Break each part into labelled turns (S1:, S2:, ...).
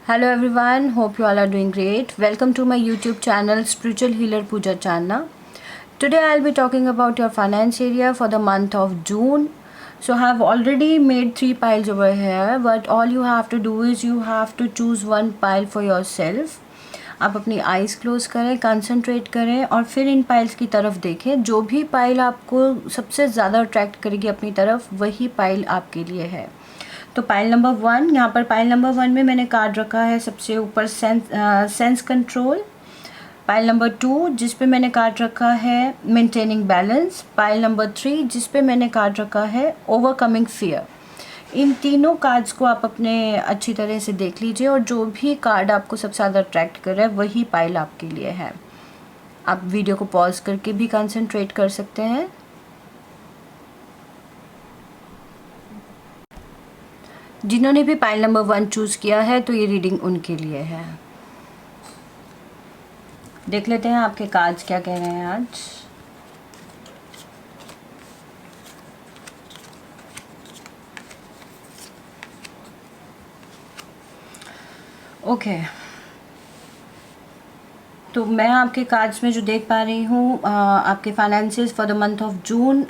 S1: Hello everyone, hope you all are doing great. Welcome to my YouTube channel Spiritual Healer Pooja Channa. Today I'll be talking about your finance area for the month of June. So I have already made 3 piles over here, but all you have to do is you have to choose one pile for yourself. आप अपनी eyes close करें, concentrate करें और फिर इन piles की तरफ देखें. जो भी पाइल आपको सबसे ज़्यादा अट्रैक्ट करेगी अपनी तरफ, वही पाइल आपके लिए है. तो पाइल नंबर 1, यहाँ पर पाइल नंबर 1 में मैंने कार्ड रखा है सबसे ऊपर सेंस कंट्रोल. पाइल नंबर 2 जिस पे मैंने कार्ड रखा है मेंटेनिंग बैलेंस. पाइल नंबर 3 जिस पे मैंने कार्ड रखा है ओवरकमिंग फियर. इन तीनों कार्ड्स को आप अपने अच्छी तरह से देख लीजिए और जो भी कार्ड आपको सबसे ज़्यादा अट्रैक्ट कर रहा है वही पाइल आपके लिए है. आप वीडियो को पॉज करके भी कंसंट्रेट कर सकते हैं. जिन्होंने भी पाइल नंबर 1 चूज़ किया है तो ये रीडिंग उनके लिए है. देख लेते हैं आपके कार्ड्स क्या कह रहे हैं आज. ओके तो मैं आपके कार्ड्स में जो देख पा रही हूँ आपके finances for the month of June.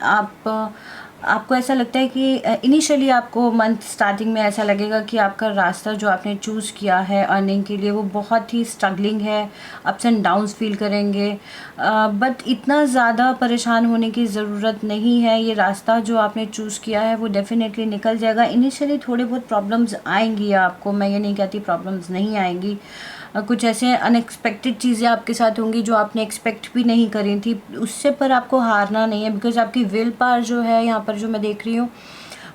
S1: आपको ऐसा लगता है कि इनिशियली आपको मंथ स्टार्टिंग में ऐसा लगेगा कि आपका रास्ता जो आपने चूज़ किया है अर्निंग के लिए वो बहुत ही स्ट्रगलिंग है. अप्स एंड डाउन्स फील करेंगे, बट इतना ज़्यादा परेशान होने की ज़रूरत नहीं है. ये रास्ता जो आपने चूज़ किया है वो डेफिनेटली निकल जाएगा. इनिशियली थोड़े बहुत प्रॉब्लम्स आएंगी आपको, मैं ये नहीं कहती प्रॉब्लम्स नहीं आएंगी. कुछ ऐसे अनएक्सपेक्टेड चीज़ें आपके साथ होंगी जो आपने एक्सपेक्ट भी नहीं करी थी. उससे पर आपको हारना नहीं है, बिकॉज आपकी विल पावर जो है यहाँ पर जो मैं देख रही हूँ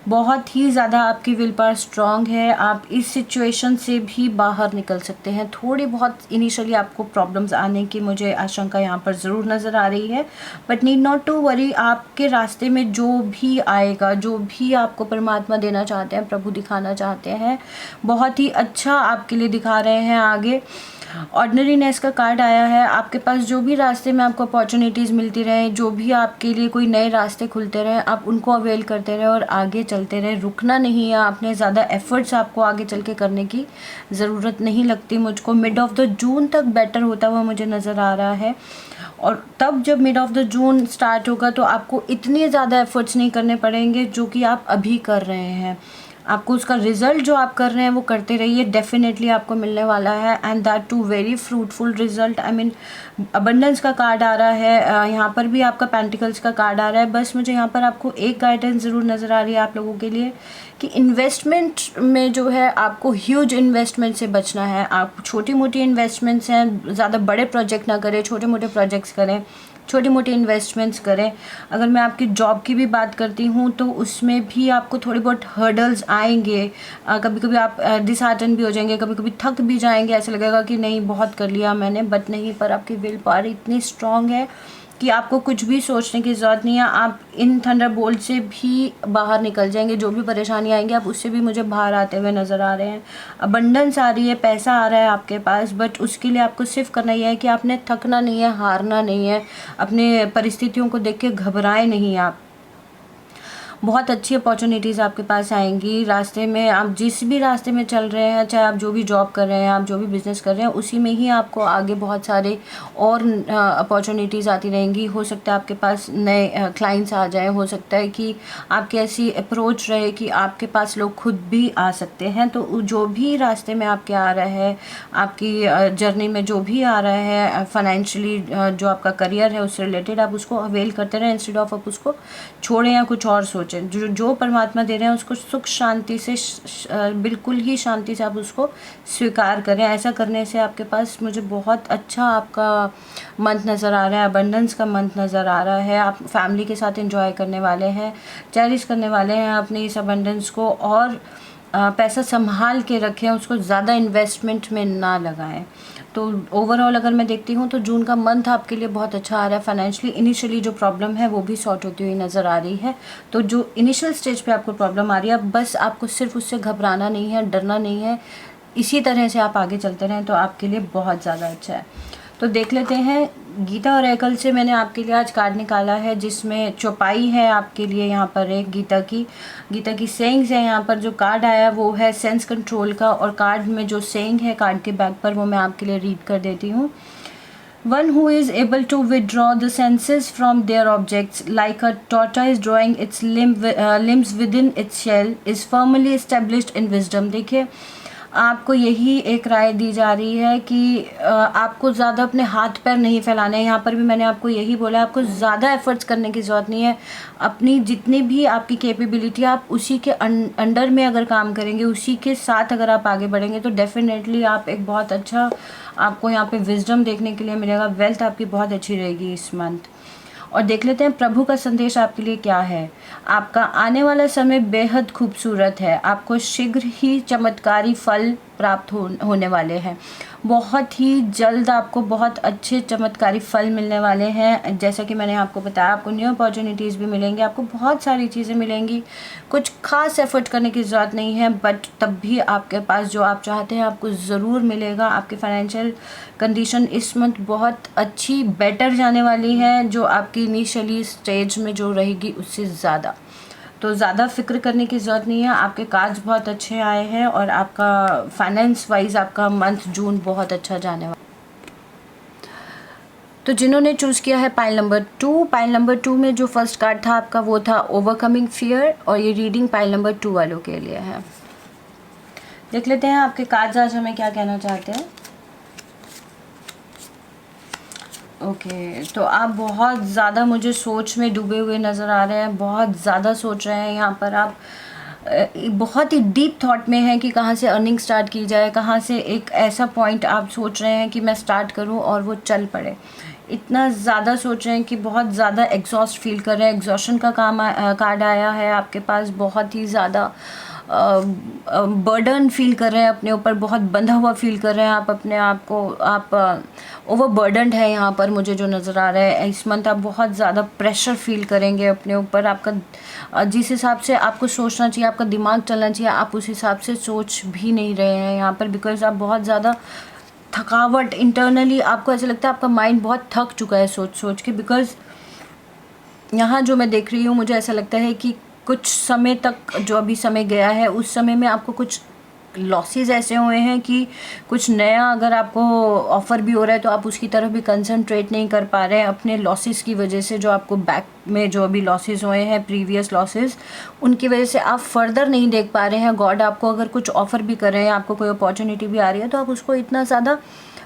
S1: बहुत ही ज़्यादा आपकी विल पावर स्ट्रॉन्ग है. आप इस सिचुएशन से भी बाहर निकल सकते हैं. थोड़ी बहुत इनिशियली आपको प्रॉब्लम्स आने की मुझे आशंका यहाँ पर ज़रूर नज़र आ रही है, but need not to worry. आपके रास्ते में जो भी आएगा, जो भी आपको परमात्मा देना चाहते हैं, प्रभु दिखाना चाहते हैं, बहुत ही अच्छा आपके लिए दिखा रहे हैं आगे. ऑर्डिनरीनेस का कार्ड आया है. आपके पास जो भी रास्ते में आपको अपॉर्चुनिटीज़ मिलती रहे, जो भी आपके लिए कोई नए रास्ते खुलते रहे, आप उनको अवेल करते रहे और आगे चलते रहे. रुकना नहीं है आपने. ज़्यादा एफर्ट्स आपको आगे चल के करने की ज़रूरत नहीं लगती मुझको. मिड ऑफ द जून तक बेटर होता हुआ मुझे नज़र आ रहा है. और तब जब mid of the June start होगा तो आपको इतने ज़्यादा एफर्ट्स नहीं करने पड़ेंगे जो कि आप अभी कर रहे हैं. आपको उसका रिज़ल्ट जो आप कर रहे हैं वो करते रहिए. डेफिनेटली आपको मिलने वाला है, and that too very fruitful result. I mean abundance का कार्ड आ रहा है. यहाँ पर भी आपका पेंटिकल्स का कार्ड आ रहा है. बस मुझे यहाँ पर आपको एक गाइडेंस ज़रूर नज़र आ रही है आप लोगों के लिए कि इन्वेस्टमेंट में जो है आपको ह्यूज इन्वेस्टमेंट से बचना है. आप छोटी मोटी इन्वेस्टमेंट्स हैं, ज़्यादा बड़े प्रोजेक्ट ना करें, छोटे मोटे प्रोजेक्ट्स करें, छोटी मोटी इन्वेस्टमेंट्स करें. अगर मैं आपकी जॉब की भी बात करती हूँ तो उसमें भी आपको थोड़ी बहुत हर्डल्स आएंगे. कभी कभी आप डिसहार्टन भी हो जाएंगे, कभी कभी थक भी जाएंगे. ऐसा लगेगा कि नहीं बहुत कर लिया मैंने, बट नहीं. पर आपकी विल पावर इतनी स्ट्रांग है कि आपको कुछ भी सोचने की ज़रूरत नहीं है. आप इन थंडरबोल्ट से भी बाहर निकल जाएंगे. जो भी परेशानी आएंगी आप उससे भी मुझे बाहर आते हुए नज़र आ रहे हैं. अबंडेंस आ रही है, पैसा आ रहा है आपके पास, बट उसके लिए आपको सिर्फ करना यह है कि आपने थकना नहीं है, हारना नहीं है. अपने परिस्थितियों को देख के घबराए नहीं आप. बहुत अच्छी अपॉर्चुनिटीज़ आपके पास आएंगी रास्ते में. आप जिस भी रास्ते में चल रहे हैं, चाहे आप जो भी जॉब कर रहे हैं, आप जो भी बिज़नेस कर रहे हैं, उसी में ही आपको आगे बहुत सारे और अपॉर्चुनिटीज़ आती रहेंगी. हो सकता है आपके पास नए क्लाइंट्स आ जाएं, हो सकता है कि आपकी ऐसी अप्रोच रहे कि आपके पास लोग खुद भी आ सकते हैं. तो जो भी रास्ते में आपके आ रहा है, आपकी जर्नी में जो भी आ रहा है, फाइनेंशियली जो आपका करियर है उससे रिलेटेड, आप उसको अवेल करते रहें इंस्टेड ऑफ आप उसको छोड़ें या कुछ और सोचें. जो परमात्मा दे रहे हैं उसको सुख शांति से, बिल्कुल ही शांति से आप उसको स्वीकार करें. ऐसा करने से आपके पास मुझे बहुत अच्छा आपका मंथ नज़र आ रहा है. अबंडेंस का मंथ नज़र आ रहा है. आप फैमिली के साथ एंजॉय करने वाले हैं, चेरिश करने वाले हैं अपने इस अबंडेंस को. और पैसा संभाल के रखें, उसको ज़्यादा इन्वेस्टमेंट में ना लगाएं. तो ओवरऑल अगर मैं देखती हूँ तो जून का मंथ आपके लिए बहुत अच्छा आ रहा है. फाइनेंशियली इनिशियली जो प्रॉब्लम है वो भी सॉर्ट होती हुई नज़र आ रही है. तो जो इनिशियल स्टेज पे आपको प्रॉब्लम आ रही है, बस आपको सिर्फ उससे घबराना नहीं है, डरना नहीं है. इसी तरह से आप आगे चलते रहें तो आपके लिए बहुत ज़्यादा अच्छा है. तो देख लेते हैं गीता ओरेकल से मैंने आपके लिए आज कार्ड निकाला है, जिसमें चौपाई है आपके लिए यहाँ पर एक गीता की सेइंग्स है। यहाँ पर जो कार्ड आया वो है सेंस कंट्रोल का, और कार्ड में जो सेइंग है कार्ड के बैक पर वो मैं आपके लिए रीड कर देती हूँ। One who is able to withdraw the senses from their objects, like a tortoise drawing its limbs within its shell, is firmly established in wisdom। देखिए, आपको यही एक राय दी जा रही है कि आपको ज़्यादा अपने हाथ पैर नहीं फैलाने हैं। यहाँ पर भी मैंने आपको यही बोला, आपको ज़्यादा एफर्ट्स करने की ज़रूरत नहीं है। अपनी जितनी भी आपकी कैपेबिलिटी, आप उसी के अंडर में अगर काम करेंगे, उसी के साथ अगर आप आगे बढ़ेंगे तो डेफिनेटली आप एक बहुत अच्छा, आपको यहाँ पे विजडम देखने के लिए मिलेगा। वेल्थ आपकी बहुत अच्छी रहेगी इस मंथ। और देख लेते हैं प्रभु का संदेश आपके लिए क्या है। आपका आने वाला समय बेहद खूबसूरत है। आपको शीघ्र ही चमत्कारी फल प्राप्त होने वाले हैं। बहुत ही जल्द आपको बहुत अच्छे चमत्कारी फल मिलने वाले हैं। जैसा कि मैंने आपको बताया, आपको न्यू अपॉर्चुनिटीज़ भी मिलेंगी, आपको बहुत सारी चीज़ें मिलेंगी। कुछ खास एफर्ट करने की ज़रूरत नहीं है, बट तब भी आपके पास जो आप चाहते हैं आपको ज़रूर मिलेगा। आपकी फाइनेंशियल कंडीशन इस मंथ बहुत अच्छी बेटर जाने वाली है, जो आपकी इनिशियली स्टेज में जो रहेगी उससे ज़्यादा। तो ज़्यादा फिक्र करने की ज़रूरत नहीं है। आपके कार्ड्स बहुत अच्छे आए हैं और आपका फाइनेंस वाइज आपका मंथ जून बहुत अच्छा जाने वाला। तो जिन्होंने चूज़ किया है पाइल नंबर 2 में जो फर्स्ट कार्ड था आपका वो था ओवरकमिंग फियर, और ये रीडिंग पाइल नंबर 2 वालों के लिए है। देख लेते हैं आपके कार्ड्स आज हमें क्या कहना चाहते हैं। ओके, तो आप बहुत ज़्यादा मुझे सोच में डूबे हुए नज़र आ रहे हैं, बहुत ज़्यादा सोच रहे हैं। यहाँ पर आप बहुत ही डीप थॉट में हैं कि कहाँ से अर्निंग स्टार्ट की जाए, कहाँ से एक ऐसा पॉइंट आप सोच रहे हैं कि मैं स्टार्ट करूँ और वो चल पड़े। इतना ज़्यादा सोच रहे हैं कि बहुत ज़्यादा एग्जॉस्ट फील कर रहे हैं। एग्जॉशन का कार्ड आया है आपके पास। बहुत ही ज़्यादा बर्डन फील कर रहे हैं अपने ऊपर, बहुत बंधा हुआ फील कर रहे हैं आप अपने आप को। आप ओवर बर्डनड है यहाँ पर मुझे जो नज़र आ रहा है। इस मंथ आप बहुत ज़्यादा प्रेशर फील करेंगे अपने ऊपर। आपका जिस हिसाब से आपको सोचना चाहिए, आपका दिमाग चलना चाहिए, आप उस हिसाब से सोच भी नहीं रहे हैं यहाँ पर, बिकॉज आप बहुत ज़्यादा थकावट इंटरनली, आपको ऐसा लगता है आपका माइंड बहुत थक चुका है सोच के। बिकॉज यहाँ जो मैं देख रही हूँ, मुझे ऐसा लगता है कि कुछ समय तक जो अभी समय गया है उस समय में आपको कुछ लॉसेस ऐसे हुए हैं कि कुछ नया अगर आपको ऑफ़र भी हो रहा है तो आप उसकी तरफ भी कंसंट्रेट नहीं कर पा रहे हैं अपने लॉसेस की वजह से। जो आपको बैक में जो अभी लॉसेस हुए हैं, प्रीवियस लॉसेस, उनकी वजह से आप फर्दर नहीं देख पा रहे हैं। गॉड आपको अगर कुछ ऑफ़र भी कर रहे हैं, आपको कोई अपॉर्चुनिटी भी आ रही है, तो आप उसको इतना ज़्यादा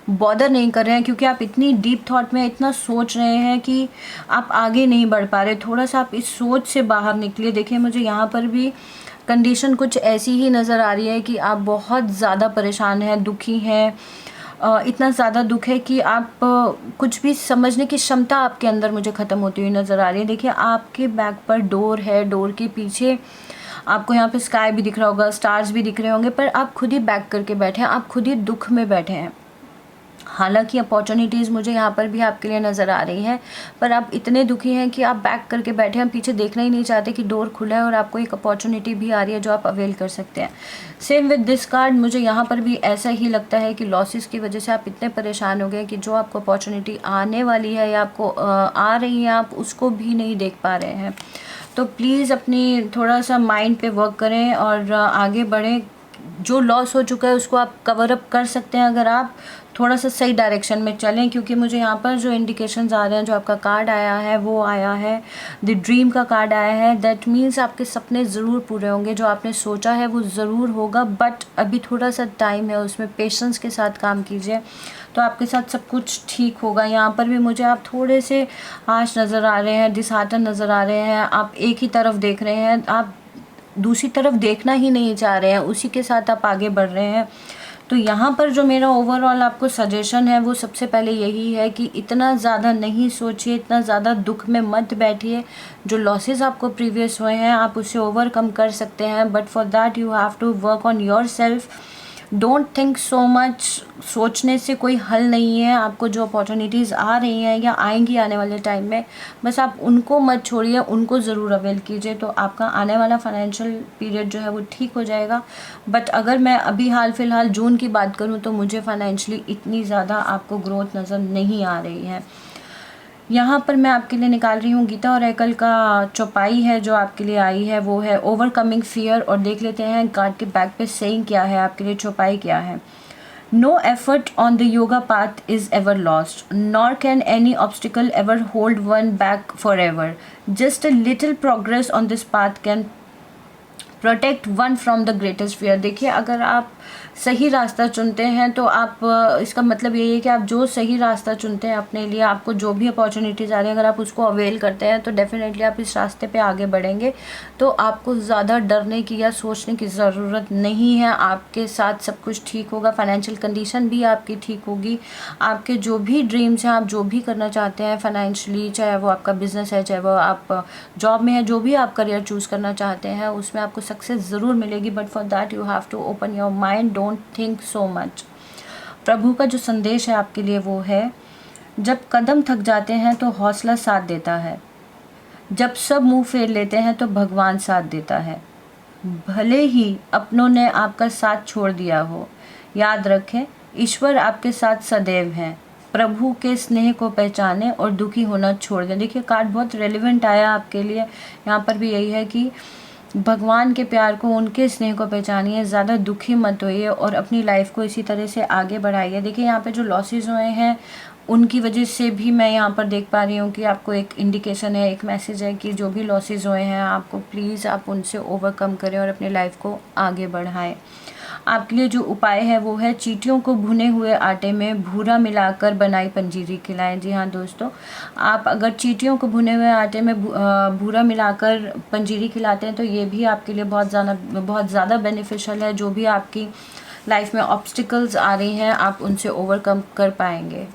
S1: बॉदर नहीं कर रहे हैं, क्योंकि आप इतनी डीप थॉट में इतना सोच रहे हैं कि आप आगे नहीं बढ़ पा रहे। थोड़ा सा आप इस सोच से बाहर निकलिए। देखिए, मुझे यहाँ पर भी कंडीशन कुछ ऐसी ही नज़र आ रही है कि आप बहुत ज़्यादा परेशान हैं, दुखी हैं। इतना ज़्यादा दुख है कि आप कुछ भी समझने की क्षमता आपके अंदर मुझे ख़त्म होती हुई नज़र आ रही है। देखिए, आपके बैक पर डोर है, डोर के पीछे आपको यहाँ पे स्काई भी दिख रहा होगा, स्टार्स भी दिख रहे होंगे, पर आप खुद ही बैक करके बैठे हैं, आप खुद ही दुख में बैठे हैं। हालांकि अपॉर्चुनिटीज़ मुझे यहाँ पर भी आपके लिए नज़र आ रही हैं, पर आप इतने दुखी हैं कि आप बैक करके बैठे हैं, पीछे देखना ही नहीं चाहते कि डोर खुला है और आपको एक अपॉर्चुनिटी भी आ रही है जो आप अवेल कर सकते हैं। सेम विद दिस कार्ड, मुझे यहाँ पर भी ऐसा ही लगता है कि लॉसेस की वजह से आप इतने परेशान हो गए कि जो आपको अपॉर्चुनिटी आने वाली है या आपको आ रही है, आप उसको भी नहीं देख पा रहे हैं। तो प्लीज़ अपनी थोड़ा सा माइंड पे वर्क करें और आगे बढ़ें। जो लॉस हो चुका है उसको आप कवर अप कर सकते हैं अगर आप थोड़ा सा सही डायरेक्शन में चलें, क्योंकि मुझे यहाँ पर जो इंडिकेशंस आ रहे हैं, जो आपका कार्ड आया है वो आया है द ड्रीम का कार्ड आया है। दैट मीन्स आपके सपने ज़रूर पूरे होंगे, जो आपने सोचा है वो ज़रूर होगा, बट अभी थोड़ा सा टाइम है, उसमें पेशेंस के साथ काम कीजिए तो आपके साथ सब कुछ ठीक होगा। यहाँ पर भी मुझे आप थोड़े से आश नज़र आ रहे हैं, डिसहार्टन नज़र आ रहे हैं, आप एक ही तरफ देख रहे हैं, आप दूसरी तरफ देखना ही नहीं चाह रहे हैं, उसी के साथ आप आगे बढ़ रहे हैं। तो यहाँ पर जो मेरा ओवरऑल आपको सजेशन है वो सबसे पहले यही है कि इतना ज़्यादा नहीं सोचिए, इतना ज़्यादा दुख में मत बैठिए। जो लॉसेस आपको प्रीवियस हुए हैं आप उसे ओवरकम कर सकते हैं, but for that you have to work on yourself. Don't think so much, सोचने से कोई हल नहीं है। आपको जो अपॉर्चुनिटीज़ आ रही हैं या आएंगी आने वाले टाइम में, बस आप उनको मत छोड़िए, उनको ज़रूर अवेल कीजिए, तो आपका आने वाला फाइनेंशियल पीरियड जो है वो ठीक हो जाएगा। बट अगर मैं अभी हाल फिलहाल जून की बात करूँ तो मुझे फाइनेंशियली इतनी ज़्यादा आपको ग्रोथ नज़र नहीं आ रही है। यहाँ पर मैं आपके लिए निकाल रही हूँ गीता ओरेकल का चौपाई है जो आपके लिए आई है, वो है ओवरकमिंग फियर। और देख लेते हैं कार्ड के बैक पे सेइंग क्या है, आपके लिए चौपाई क्या है। No effort on the yoga path is ever lost, nor can any obstacle ever hold one back forever. Just a little progress on this path can protect one from the greatest fear. देखिए, अगर आप सही रास्ता चुनते हैं तो आप, इसका मतलब यही है कि आप जो सही रास्ता चुनते हैं अपने लिए, आपको जो भी अपॉर्चुनिटीज़ आ रही है, अगर आप उसको अवेल करते हैं तो डेफिनेटली आप इस रास्ते पे आगे बढ़ेंगे। तो आपको ज़्यादा डरने की या सोचने की ज़रूरत नहीं है। आपके साथ सब कुछ ठीक होगा, फाइनेंशियल कंडीशन भी आपकी ठीक होगी। आपके जो भी ड्रीम्स हैं, आप जो भी करना चाहते हैं फाइनेंशियली, चाहे वो आपका बिजनेस है, चाहे वो आप जॉब में है, जो भी आप करियर चूज़ करना चाहते हैं उसमें आपको सक्सेस ज़रूर मिलेगी। But for that you have to open your mind, don't think so much. प्रभु का जो संदेश है आपके लिए वो है, जब कदम थक जाते हैं तो हौसला साथ देता है, जब सब मुंह फेर लेते हैं तो भगवान साथ देता है। भले ही अपनों ने आपका साथ छोड़ दिया हो, याद रखें ईश्वर आपके साथ सदैव हैं। प्रभु के स्नेह को पहचानें और दुखी होना छोड़ दें। देखिए, कार्ड बहुत रेलिवेंट आया आपके लिए। यहाँ पर भी यही है कि भगवान के प्यार को, उनके स्नेह को पहचानिए, ज़्यादा दुखी मत होइए और अपनी लाइफ को इसी तरह से आगे बढ़ाइए। देखिए, यहाँ पे जो लॉसेस हुए हैं उनकी वजह से भी मैं यहाँ पर देख पा रही हूँ कि आपको एक इंडिकेशन है, एक मैसेज है कि जो भी लॉसेस हुए हैं आपको, प्लीज़ आप उनसे ओवरकम करें और अपनी लाइफ को आगे बढ़ाएं। आपके लिए जो उपाय है वो है, चींटियों को भुने हुए आटे में भूरा मिलाकर बनाई पंजीरी खिलाएं। जी हाँ दोस्तों, आप अगर चींटियों को भुने हुए आटे में भूरा मिलाकर पंजीरी खिलाते हैं तो ये भी आपके लिए बहुत ज़्यादा बेनिफिशियल है। जो भी आपकी लाइफ में ऑब्स्टिकल्स आ रही हैं आप उनसे ओवरकम कर पाएंगे।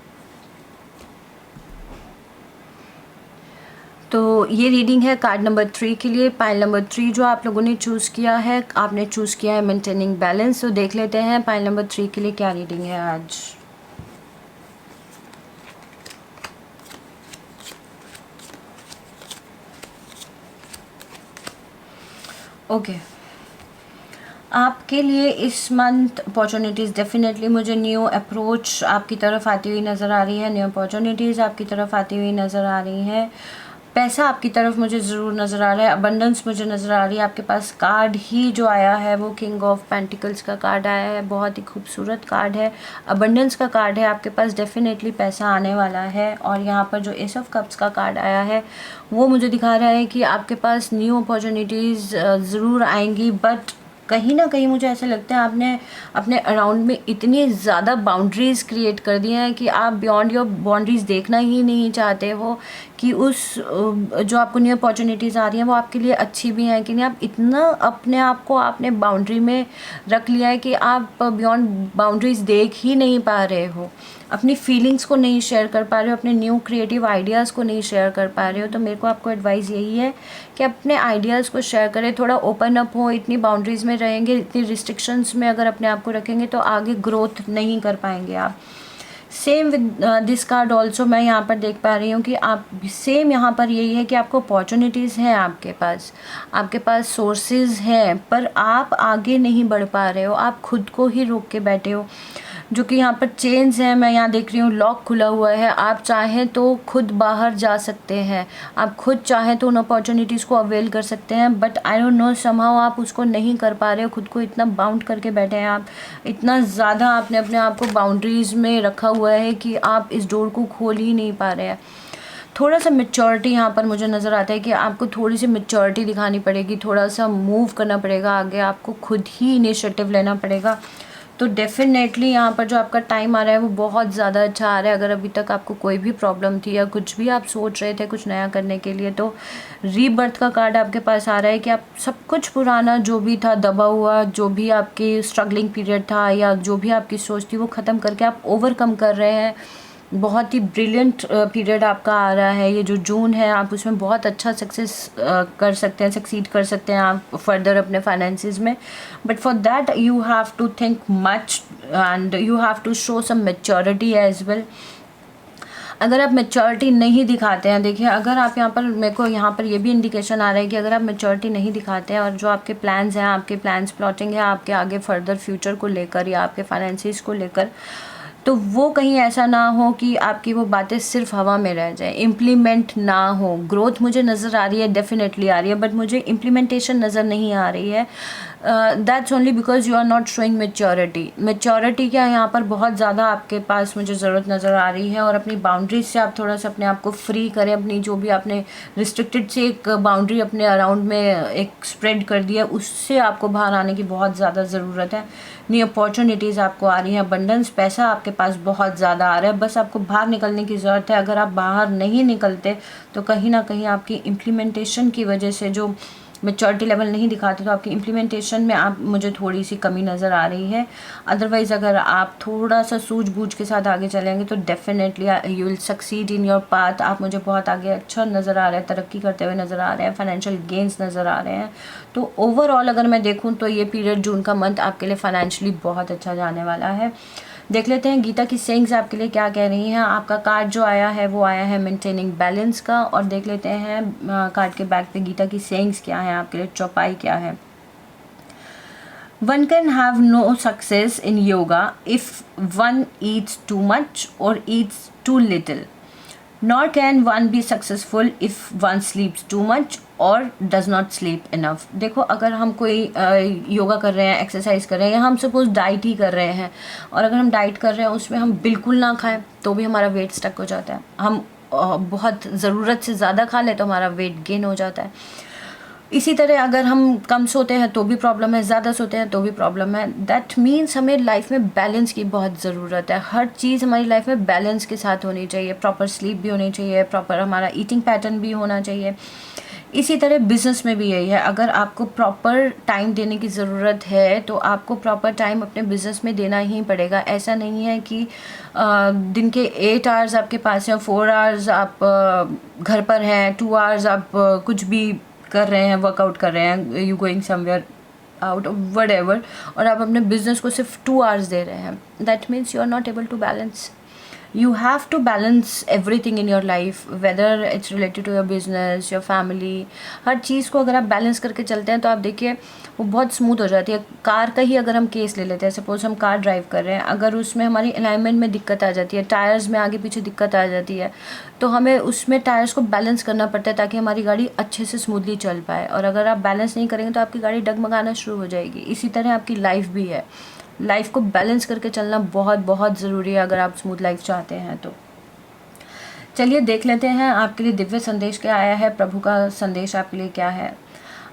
S1: तो ये रीडिंग है कार्ड नंबर 3 के लिए। पाइल नंबर 3 जो आप लोगों ने चूज़ किया है, आपने चूज़ किया है मेंटेनिंग बैलेंस। तो देख लेते हैं पाइल नंबर 3 के लिए क्या रीडिंग है आज। ओके, आपके लिए इस मंथ अपॉर्चुनिटीज़ डेफिनेटली, मुझे न्यू अप्रोच आपकी तरफ आती हुई नज़र आ रही है, न्यू अपॉर्चुनिटीज़ आपकी तरफ आती हुई नज़र आ रही हैं। पैसा आपकी तरफ मुझे ज़रूर नज़र आ रहा है, अबंडेंस मुझे नज़र आ रही है। आपके पास कार्ड ही जो आया है वो किंग ऑफ पेंटिकल्स का कार्ड आया है, बहुत ही खूबसूरत कार्ड है, अबंडेंस का कार्ड है। आपके पास डेफिनेटली पैसा आने वाला है। और यहाँ पर जो एस ऑफ कप्स का कार्ड आया है वो मुझे दिखा रहा है कि आपके पास न्यू अपॉर्चुनिटीज़ ज़रूर आएंगी, बट कहीं ना कहीं मुझे ऐसा लगता है आपने अपने अराउंड में इतनी ज़्यादा बाउंड्रीज़ क्रिएट कर दी हैं कि आप बियॉन्ड योर बाउंड्रीज़ देखना ही नहीं चाहते हो कि उस जो आपको न्यू अपॉर्चुनिटीज़ आ रही हैं वो आपके लिए अच्छी भी हैं कि नहीं। आप इतना अपने आप को आपने बाउंड्री में रख लिया है कि आप बियॉन्ड बाउंड्रीज़ देख ही नहीं पा रहे हो, अपनी फीलिंग्स को नहीं शेयर कर पा रहे हो, अपने न्यू क्रिएटिव आइडियाज़ को नहीं शेयर कर पा रहे हो। तो मेरे को आपको एडवाइस यही है कि अपने आइडियाज़ को शेयर करें, थोड़ा ओपन अप हो। इतनी बाउंड्रीज़ में रहेंगे, इतनी रिस्ट्रिक्शंस में अगर अपने आप को रखेंगे तो आगे ग्रोथ नहीं कर पाएंगे आप। Same with this card also मैं यहाँ पर देख पा रही हूँ कि आप सेम यहाँ पर यही है कि आपको अपॉर्चुनिटीज़ हैं, आपके पास सोर्सेज हैं, पर आप आगे नहीं बढ़ पा रहे हो, आप खुद को ही रोक के बैठे हो। जो कि यहाँ पर चेन्स हैं, मैं यहाँ देख रही हूँ लॉक खुला हुआ है। आप चाहें तो खुद बाहर जा सकते हैं, आप खुद चाहें तो उन अपॉर्चुनिटीज़ को अवेल कर सकते हैं, but I don't know somehow आप उसको नहीं कर पा रहे हो। खुद को इतना बाउंड करके बैठे हैं आप, इतना ज़्यादा आपने अपने आप को बाउंड्रीज़ में रखा हुआ है कि आप इस डोर को खोल ही नहीं पा रहे हैं। थोड़ा सा मैच्योरिटी यहाँ पर मुझे नज़र आता है कि आपको थोड़ी सी मैच्योरिटी दिखानी पड़ेगी, थोड़ा सा मूव करना पड़ेगा आगे, आपको खुद ही इनिशिएटिव लेना पड़ेगा। तो डेफिनेटली यहाँ पर जो आपका टाइम आ रहा है वो बहुत ज़्यादा अच्छा आ रहा है। अगर अभी तक आपको कोई भी प्रॉब्लम थी या कुछ भी आप सोच रहे थे कुछ नया करने के लिए, तो रीबर्थ का कार्ड आपके पास आ रहा है कि आप सब कुछ पुराना जो भी था दबा हुआ, जो भी आपकी स्ट्रगलिंग पीरियड था या जो भी आपकी सोच थी वो ख़त्म करके आप ओवरकम कर रहे हैं। बहुत ही ब्रिलियंट पीरियड आपका आ रहा है। ये जो जून है आप उसमें बहुत अच्छा सक्सेस कर सकते हैं, सक्सीड कर सकते हैं आप फर्दर अपने फाइनेंसिस में। But for that you have to think much and you have to show some maturity as well. अगर आप मैच्योरिटी नहीं दिखाते हैं, देखिए अगर आप यहाँ पर, मेरे को यहाँ पर ये भी इंडिकेशन आ रहा है कि अगर आप मैच्योरिटी नहीं दिखाते हैं और जो आपके प्लान्स हैं, आपके प्लान्स प्लॉटिंग है आपके आगे फर्दर फ्यूचर को लेकर या आपके फाइनेंसिस को लेकर, तो वो कहीं ऐसा ना हो कि आपकी वो बातें सिर्फ हवा में रह जाए, इम्प्लीमेंट ना हो। ग्रोथ मुझे नज़र आ रही है, डेफिनेटली आ रही है, बट मुझे इम्प्लीमेंटेशन नज़र नहीं आ रही है। That's only because you are not showing maturity. Maturity क्या यहाँ पर बहुत ज़्यादा आपके पास मुझे ज़रूरत नज़र आ रही है। और अपनी बाउंड्रीज से आप थोड़ा सा अपने आप को फ्री करें। अपनी जो भी आपने रिस्ट्रिक्टेड से एक बाउंड्री अपने अराउंड में एक स्प्रेड कर दिया, उससे आपको बाहर आने की बहुत ज़्यादा ज़रूरत है। न्यू अपॉर्चुनिटीज़ आपको आ रही हैं, अबंडेंस पैसा आपके पास बहुत ज़्यादा आ रहा है, बस आपको बाहर निकलने की ज़रूरत है। अगर आप बाहर नहीं निकलते तो कहीं ना कहीं आपकी इम्प्लीमेंटेशन की वजह से, जो मेच्योरिटी लेवल नहीं दिखाते, तो आपकी इम्प्लीमेंटेशन में आप मुझे थोड़ी सी कमी नज़र आ रही है। अदरवाइज़ अगर आप थोड़ा सा सूझबूझ के साथ आगे चलेंगे तो definitely you will succeed in your path. आप मुझे बहुत आगे अच्छा नज़र आ रहा है, तरक्की करते हुए नज़र आ रहे हैं, फाइनेंशियल गेंस नज़र आ रहे हैं। तो ओवरऑल अगर मैं देखूँ तो ये पीरियड, जून का मंथ आपके लिए फाइनेंशियली बहुत अच्छा जाने वाला है। देख लेते हैं गीता की सेइंग्स आपके लिए क्या कह रही हैं। आपका कार्ड जो आया है वो आया है मेंटेनिंग बैलेंस का, और देख लेते हैं कार्ड के बैक पे गीता की सेइंग्स क्या है आपके लिए, चौपाई क्या है। One can have no success in yoga if one eats too much or eats too little, nor can one be successful if one sleeps too much और does not sleep enough। देखो अगर हम कोई योगा कर रहे हैं, एक्सरसाइज कर रहे हैं, या हम सपोज डाइट ही कर रहे हैं, और अगर हम डाइट कर रहे हैं उसमें हम बिल्कुल ना खाएं तो भी हमारा वेट स्टक हो जाता है। हम बहुत ज़रूरत से ज़्यादा खा लें तो हमारा वेट गेन हो जाता है। इसी तरह अगर हम कम सोते हैं तो भी प्रॉब्लम है, ज़्यादा सोते हैं तो भी प्रॉब्लम है। दैट मीन्स हमें लाइफ में बैलेंस की बहुत ज़रूरत है। हर चीज़ हमारी लाइफ में बैलेंस के साथ होनी चाहिए। प्रॉपर स्लीप भी होनी चाहिए, प्रॉपर हमारा ईटिंग पैटर्न भी होना चाहिए। इसी तरह बिज़नेस में भी यही है। अगर आपको प्रॉपर टाइम देने की ज़रूरत है तो आपको प्रॉपर टाइम अपने बिज़नेस में देना ही पड़ेगा। ऐसा नहीं है कि दिन के 8 आवर्स आपके पास हैं, 4 आवर्स आप घर पर हैं, 2 आवर्स आप कुछ भी कर रहे हैं, वर्कआउट कर रहे हैं, you going somewhere out what ever, और आप अपने बिजनेस को सिर्फ 2 आवर्स दे रहे हैं। That means you are not able to balance. you have to balance everything in your life, whether it's related to your business, your family। हर चीज़ को अगर आप बैलेंस करके चलते हैं तो आप देखिए वो बहुत स्मूथ हो जाती है। कार का ही अगर हम केस ले लेते हैं, सपोज हम कार ड्राइव कर रहे हैं, अगर उसमें हमारी अलाइनमेंट में दिक्कत आ जाती है, टायर्स में आगे पीछे दिक्कत आ जाती है, तो हमें उसमें टायर्स को बैलेंस करना पड़ता है ताकि हमारी गाड़ी अच्छे से स्मूथली चल पाए। और अगर आप बैलेंस नहीं करेंगे तो आपकी गाड़ी डगमगाना शुरू हो जाएगी। इसी तरह आपकी लाइफ भी है। लाइफ को बैलेंस करके चलना बहुत बहुत ज़रूरी है अगर आप स्मूथ लाइफ चाहते हैं तो। चलिए देख लेते हैं आपके लिए दिव्य संदेश क्या आया है, प्रभु का संदेश आपके लिए क्या है।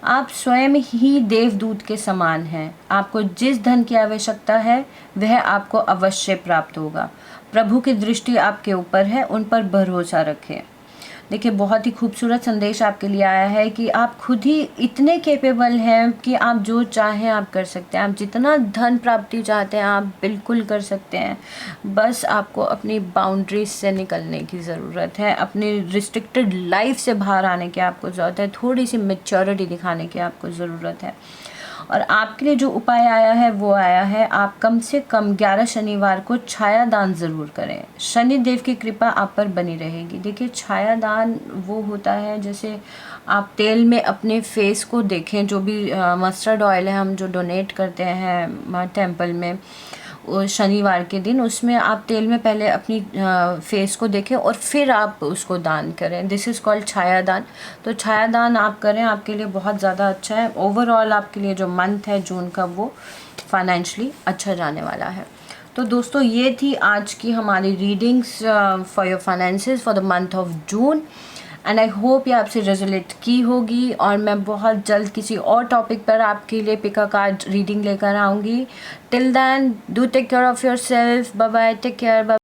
S1: आप स्वयं ही देवदूत के समान हैं। आपको जिस धन की आवश्यकता है वह आपको अवश्य प्राप्त होगा। प्रभु की दृष्टि आपके ऊपर है, उन पर भरोसा रखें। देखिए बहुत ही खूबसूरत संदेश आपके लिए आया है कि आप खुद ही इतने कैपेबल हैं कि आप जो चाहें आप कर सकते हैं। आप जितना धन प्राप्ति चाहते हैं आप बिल्कुल कर सकते हैं। बस आपको अपनी बाउंड्रीज से निकलने की ज़रूरत है, अपनी रिस्ट्रिक्टेड लाइफ से बाहर आने की आपको ज़रूरत है, थोड़ी सी मैच्योरिटी दिखाने की आपको ज़रूरत है। और आपके लिए जो उपाय आया है वो आया है, आप कम से कम 11 शनिवार को छाया दान ज़रूर करें। शनि देव की कृपा आप पर बनी रहेगी। देखिए छाया दान वो होता है जैसे आप तेल में अपने फेस को देखें, जो भी मस्टर्ड ऑयल है हम जो डोनेट करते हैं टेंपल में शनिवार के दिन, उसमें आप तेल में पहले अपनी फेस को देखें और फिर आप उसको दान करें। दिस इज़ कॉल्ड छाया दान। तो छाया दान आप करें, आपके लिए बहुत ज़्यादा अच्छा है। ओवरऑल आपके लिए जो मंथ है जून का वो फाइनेंशियली अच्छा जाने वाला है। तो दोस्तों ये थी आज की हमारी readings for your finances for the month of June, and I hope ये आपसे रेजोनेट की होगी। और मैं बहुत जल्द किसी और टॉपिक पर आपके लिए पिक अ कार्ड रीडिंग लेकर आऊँगी। Till then do take care of yourself. Bye bye, take care.